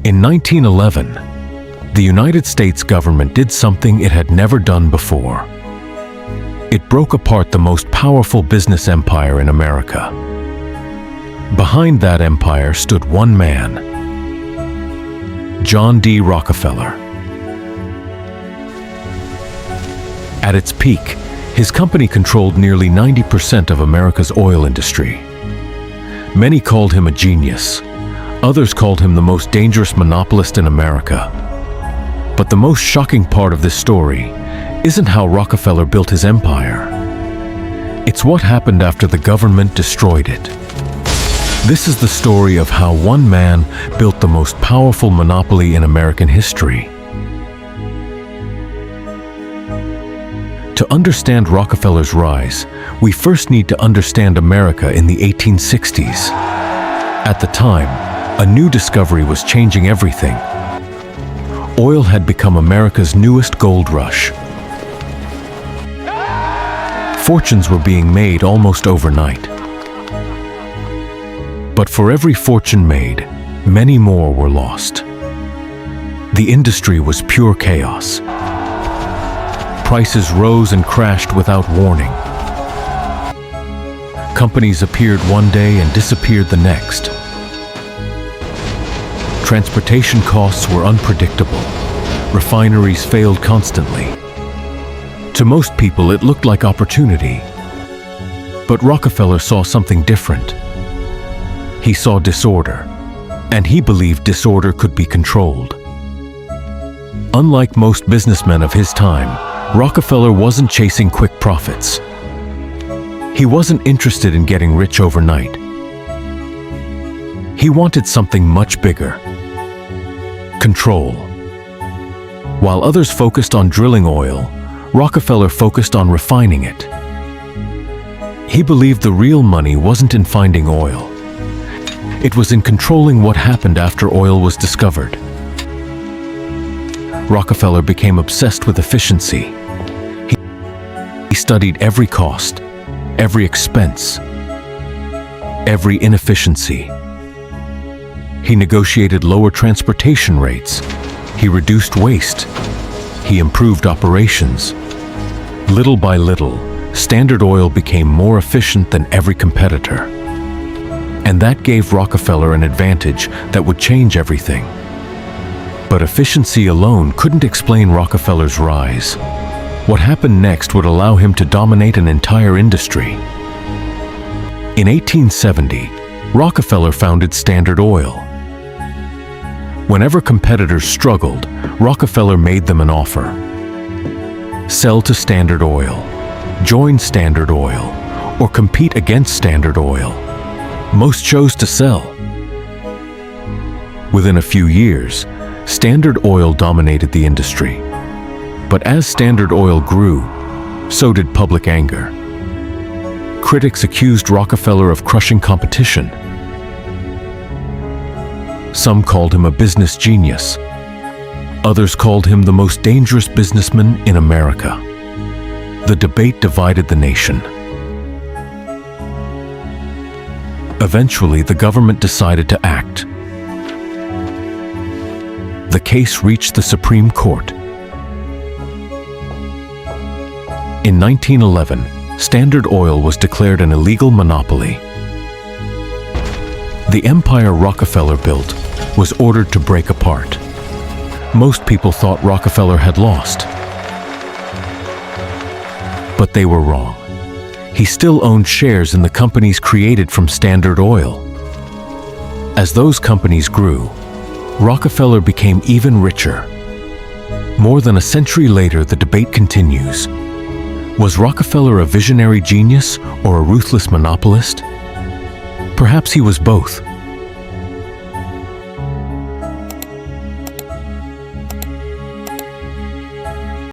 In 1911, the United States government did something it had never done before. It broke apart the most powerful business empire in America. Behind that empire stood one man, John D. Rockefeller. At its peak, his company controlled nearly 90% of America's oil industry. Many called him a genius. Others called him the most dangerous monopolist in America. But the most shocking part of this story isn't how Rockefeller built his empire. It's what happened after the government destroyed it. This is the story of how one man built the most powerful monopoly in American history. To understand Rockefeller's rise, we first need to understand America in the 1860s. At the time, a new discovery was changing everything. Oil had become America's newest gold rush. Fortunes were being made almost overnight. But for every fortune made, many more were lost. The industry was pure chaos. Prices rose and crashed without warning. Companies appeared one day and disappeared the next. Transportation costs were unpredictable. Refineries failed constantly. To most people, it looked like opportunity. But Rockefeller saw something different. He saw disorder, and he believed disorder could be controlled. Unlike most businessmen of his time, Rockefeller wasn't chasing quick profits. He wasn't interested in getting rich overnight. He wanted something much bigger: control. While others focused on drilling oil, Rockefeller focused on refining it. He believed the real money wasn't in finding oil. It was in controlling what happened after oil was discovered. Rockefeller became obsessed with efficiency. He studied every cost, every expense, every inefficiency. He negotiated lower transportation rates. He reduced waste. He improved operations. Little by little, Standard Oil became more efficient than every competitor. And that gave Rockefeller an advantage that would change everything. But efficiency alone couldn't explain Rockefeller's rise. What happened next would allow him to dominate an entire industry. In 1870, Rockefeller founded Standard Oil. Whenever competitors struggled, Rockefeller made them an offer. Sell to Standard Oil, join Standard Oil, or compete against Standard Oil. Most chose to sell. Within a few years, Standard Oil dominated the industry. But as Standard Oil grew, so did public anger. Critics accused Rockefeller of crushing competition. Some called him a business genius. Others called him the most dangerous businessman in America. The debate divided the nation. Eventually, the government decided to act. The case reached the Supreme Court. In 1911, Standard Oil was declared an illegal monopoly. The empire Rockefeller built was ordered to break apart. Most people thought Rockefeller had lost. But they were wrong. He still owned shares in the companies created from Standard Oil. As those companies grew, Rockefeller became even richer. More than a century later, the debate continues. Was Rockefeller a visionary genius or a ruthless monopolist? Perhaps he was both.